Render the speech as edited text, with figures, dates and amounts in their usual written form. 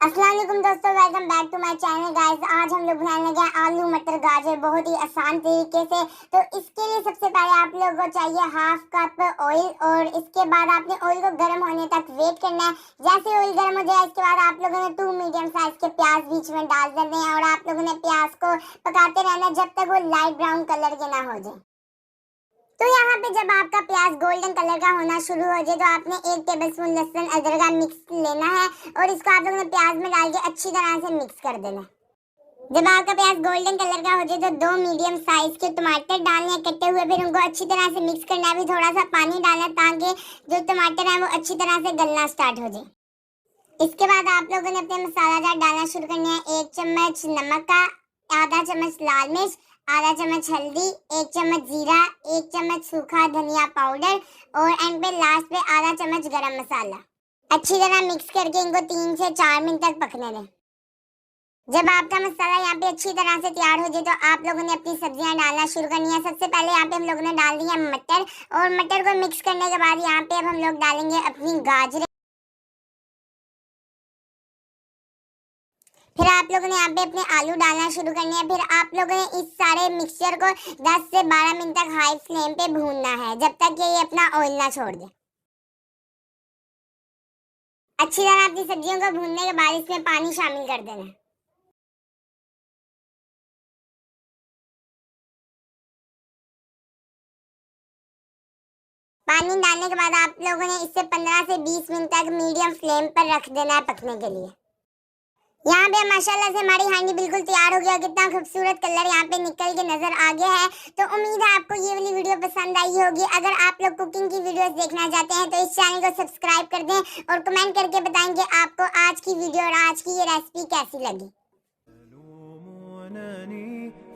अस्सलाम वालेकुम दोस्तों, welcome back to my channel guys. आज हम लोग बनाने लगे हैं आलू मटर गाजर बहुत ही आसान तरीके से। तो इसके लिए सबसे पहले आप लोगों को चाहिए हाफ कप ऑयल और इसके बाद आपने ऑयल को गर्म होने तक वेट करना है। जैसे ऑयल गर्म हो जाए इसके बाद आप लोगों ने 2 मीडियम साइज के प्याज बीच में डाल देने हैं और आप लोगों ने प्याज को पकाते रहना जब तक वो लाइट ब्राउन कलर के ना हो जाए। तो यहाँ पे जब आपका प्याज गोल्डन कलर का होना शुरू हो जाए तो आपने 1 टेबलस्पून लहसुन अदरक का मिक्स लेना है और इसको आप लोगों ने प्याज में डाल के अच्छी तरह से मिक्स कर देना। जब आपका प्याज गोल्डन कलर का हो जाए तो 2 मीडियम साइज के टमाटर डालने हैं कटे हुए, फिर उनको अच्छी तरह से मिक्स करना है। भी थोड़ा सा पानी डालना है ताकि जो टमाटर है वो अच्छी तरह से गलना स्टार्ट हो जाए। इसके बाद आप लोगों ने अपने मसाला जार डालना शुरू करना है। 1 चम्मच नमक का, आधा चम्मच लाल मिर्च, आधा चम्मच हल्दी, 1 चम्मच जीरा, 1 चम्मच सूखा धनिया पाउडर और एंड पे लास्ट पे आधा चम्मच गरम मसाला। अच्छी तरह मिक्स करके इनको 3 से 4 मिनट तक पकने दें। जब आपका मसाला यहाँ पे अच्छी तरह से तैयार हो जाए तो आप लोगों ने अपनी सब्जियां डालना शुरू करनी है। सबसे पहले यहाँ पे हम लोगों ने डाल दी है मटर और मटर को मिक्स करने के बाद यहाँ पे अब हम लोग डालेंगे अपनी गाजरें। फिर आप लोगों ने यहाँ पे अपने आलू डालना शुरू करने हैं। फिर आप लोगों ने इस सारे मिक्सचर को 10 से 12 मिनट तक हाई फ्लेम पे भूनना है जब तक कि ये अपना ऑयल ना छोड़ दे। अच्छी तरह अपनी सब्जियों को भूनने के बाद इसमें पानी शामिल कर देना है। पानी डालने के बाद आप लोगों ने इसे 15 से 20 मिनट तक मीडियम फ्लेम पर रख देना है पकने के लिए। यहाँ पे माशाल्लाह से हमारी हांडी बिल्कुल तैयार हो गया। कितना खूबसूरत कलर यहाँ पे निकल के नजर आ गया है। तो उम्मीद है आपको ये वाली वीडियो पसंद आई होगी। अगर आप लोग कुकिंग की वीडियोस देखना चाहते हैं तो इस चैनल को सब्सक्राइब कर दें और कमेंट करके बताएं कि आपको आज की वीडियो और आज की ये रेसिपी कैसी लगी।